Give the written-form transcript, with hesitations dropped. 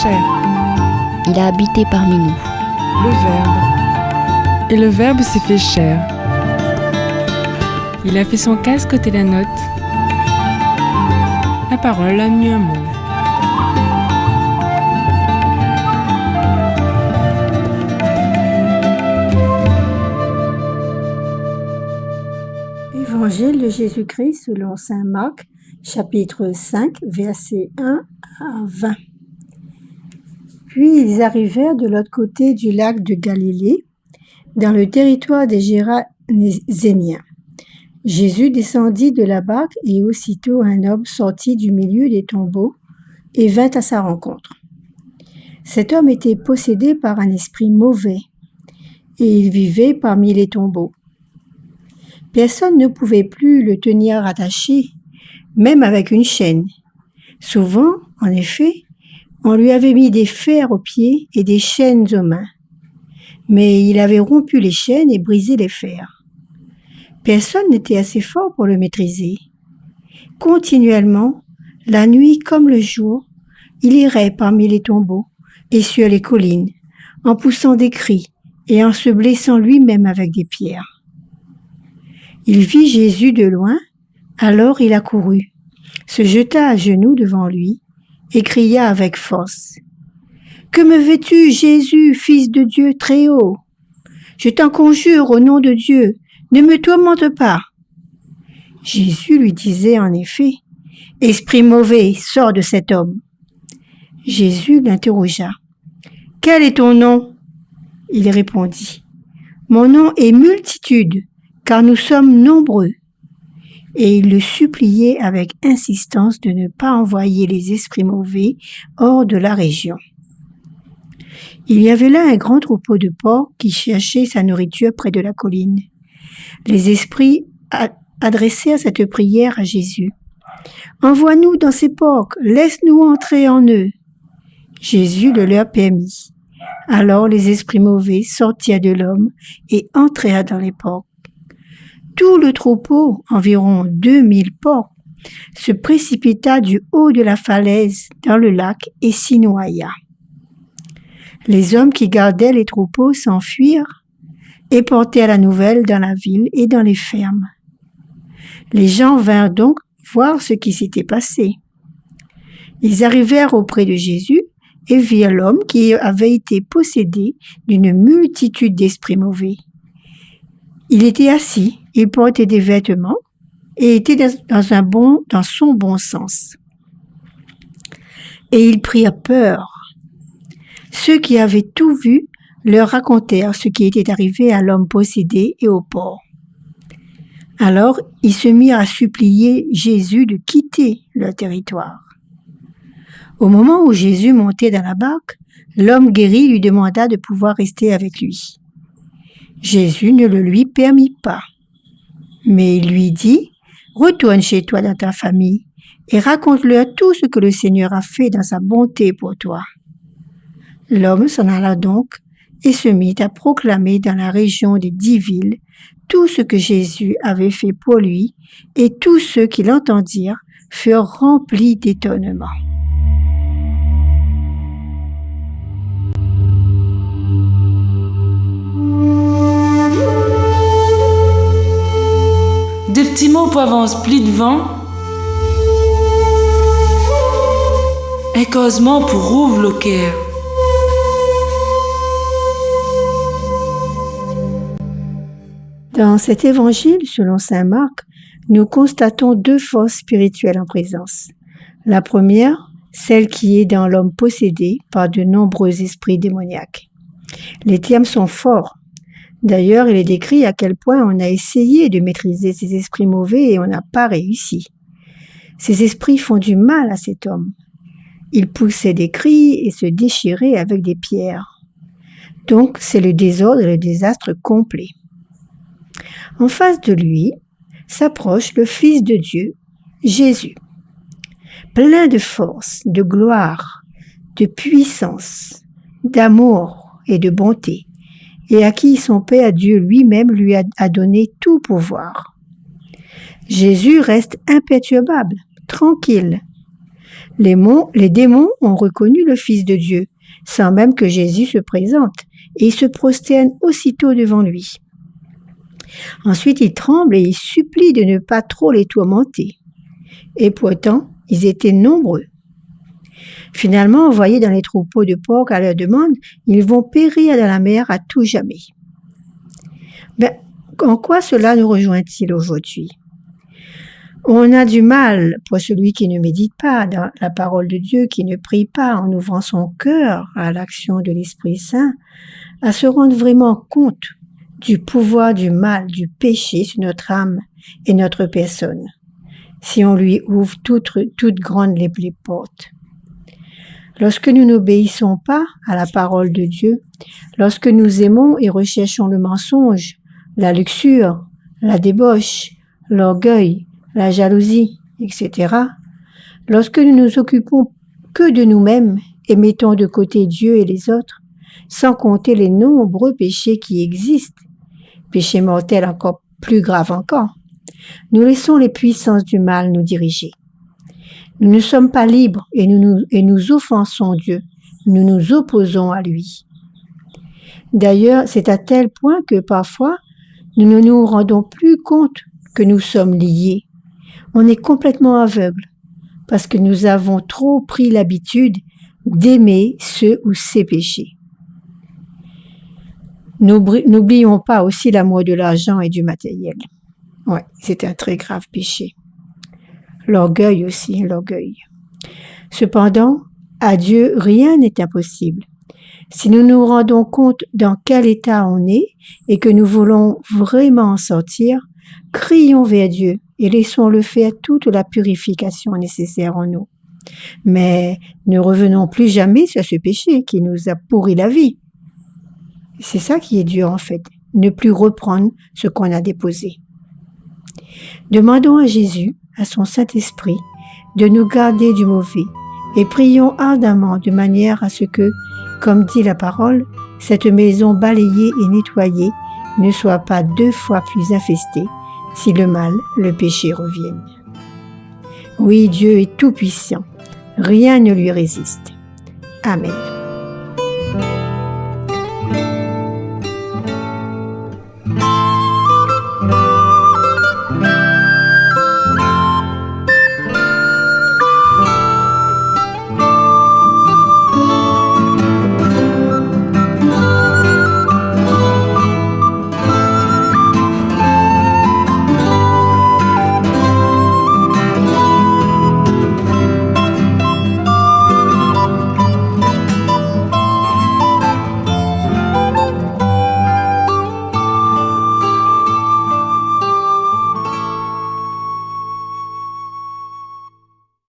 chair. Il a habité parmi nous. Le Verbe. Et le Verbe s'est fait chair. Il a fait son casque côté la note. La parole a mis un mot. Évangile de Jésus-Christ selon saint Marc, chapitre 5, versets 1 à 20. Puis ils arrivèrent de l'autre côté du lac de Galilée, dans le territoire des Géraséniens. Jésus descendit de la barque et aussitôt un homme sortit du milieu des tombeaux et vint à sa rencontre. Cet homme était possédé par un esprit mauvais et il vivait parmi les tombeaux. Personne ne pouvait plus le tenir attaché, même avec une chaîne. Souvent, en effet, on lui avait mis des fers aux pieds et des chaînes aux mains. Mais il avait rompu les chaînes et brisé les fers. Personne n'était assez fort pour le maîtriser. Continuellement, la nuit comme le jour, il errait parmi les tombeaux et sur les collines, en poussant des cris et en se blessant lui-même avec des pierres. Il vit Jésus de loin, alors il accourut, se jeta à genoux devant lui et cria avec force. « Que me veux-tu, Jésus, Fils de Dieu très haut? Je t'en conjure au nom de Dieu, ne me tourmente pas. » Jésus lui disait en effet, « Esprit mauvais, sors de cet homme. » Jésus l'interrogea. « Quel est ton nom? » Il répondit, « Mon nom est Multitude, car nous sommes nombreux. » Et il le suppliait avec insistance de ne pas envoyer les esprits mauvais hors de la région. Il y avait là un grand troupeau de porcs qui cherchait sa nourriture près de la colline. Les esprits adressèrent cette prière à Jésus. « Envoie-nous dans ces porcs, laisse-nous entrer en eux. » Jésus le leur permit. Alors les esprits mauvais sortirent de l'homme et entrèrent dans les porcs. Tout le troupeau, environ 2000 porcs, se précipita du haut de la falaise dans le lac et s'y noya. Les hommes qui gardaient les troupeaux s'enfuirent et portèrent la nouvelle dans la ville et dans les fermes. Les gens vinrent donc voir ce qui s'était passé. Ils arrivèrent auprès de Jésus et virent l'homme qui avait été possédé d'une multitude d'esprits mauvais. Il était assis, il portait des vêtements et était dans son bon sens. Et ils prirent peur. Ceux qui avaient tout vu leur racontèrent ce qui était arrivé à l'homme possédé et au porc. Alors ils se mirent à supplier Jésus de quitter leur territoire. Au moment où Jésus montait dans la barque, l'homme guéri lui demanda de pouvoir rester avec lui. Jésus ne le lui permit pas, mais il lui dit « Retourne chez toi dans ta famille et raconte-leur tout ce que le Seigneur a fait dans sa bonté pour toi. » L'homme s'en alla donc et se mit à proclamer dans la région des 10 villes tout ce que Jésus avait fait pour lui, et tous ceux qui l'entendirent furent remplis d'étonnement. Des petits mots pour avancer plus devant. Un causement pour ouvrir le cœur. Dans cet évangile, selon saint Marc, nous constatons 2 forces spirituelles en présence. La première, celle qui est dans l'homme possédé par de nombreux esprits démoniaques. Les termes sont forts. D'ailleurs, il est décrit à quel point on a essayé de maîtriser ces esprits mauvais et on n'a pas réussi. Ces esprits font du mal à cet homme. Il poussait des cris et se déchirait avec des pierres. Donc, c'est le désordre et le désastre complet. En face de lui s'approche le Fils de Dieu, Jésus, plein de force, de gloire, de puissance, d'amour et de bonté, et à qui son Père Dieu lui-même lui a donné tout pouvoir. Jésus reste imperturbable, tranquille. Les démons ont reconnu le Fils de Dieu, sans même que Jésus se présente, et ils se prosternent aussitôt devant lui. Ensuite, ils tremblent et ils supplient de ne pas trop les tourmenter. Et pourtant, ils étaient nombreux. Finalement, envoyés dans les troupeaux de porcs à leur demande, ils vont périr dans la mer à tout jamais. En quoi cela nous rejoint-il aujourd'hui? On a du mal, pour celui qui ne médite pas dans la parole de Dieu, qui ne prie pas en ouvrant son cœur à l'action de l'Esprit Saint, à se rendre vraiment compte du pouvoir du mal, du péché sur notre âme et notre personne, si on lui ouvre toutes grandes les portes. Lorsque nous n'obéissons pas à la parole de Dieu, lorsque nous aimons et recherchons le mensonge, la luxure, la débauche, l'orgueil, la jalousie, etc., lorsque nous nous occupons que de nous-mêmes et mettons de côté Dieu et les autres, sans compter les nombreux péchés qui existent, péchés mortels encore plus graves encore, nous laissons les puissances du mal nous diriger. Nous ne sommes pas libres et nous offensons Dieu, nous nous opposons à lui. D'ailleurs, c'est à tel point que parfois, nous ne nous rendons plus compte que nous sommes liés. On est complètement aveugle parce que nous avons trop pris l'habitude d'aimer ceux ou ces péchés. N'oublions pas aussi l'amour de l'argent et du matériel. Ouais, c'est un très grave péché. L'orgueil aussi, l'orgueil. Cependant, à Dieu, rien n'est impossible. Si nous nous rendons compte dans quel état on est et que nous voulons vraiment en sortir, crions vers Dieu et laissons-le faire toute la purification nécessaire en nous. Mais ne revenons plus jamais sur ce péché qui nous a pourri la vie. C'est ça qui est dur en fait, ne plus reprendre ce qu'on a déposé. Demandons à Jésus, à son Saint-Esprit, de nous garder du mauvais et prions ardemment de manière à ce que, comme dit la parole, cette maison balayée et nettoyée ne soit pas 2 fois plus infestée si le mal, le péché reviennent. Oui, Dieu est tout-puissant, rien ne lui résiste. Amen.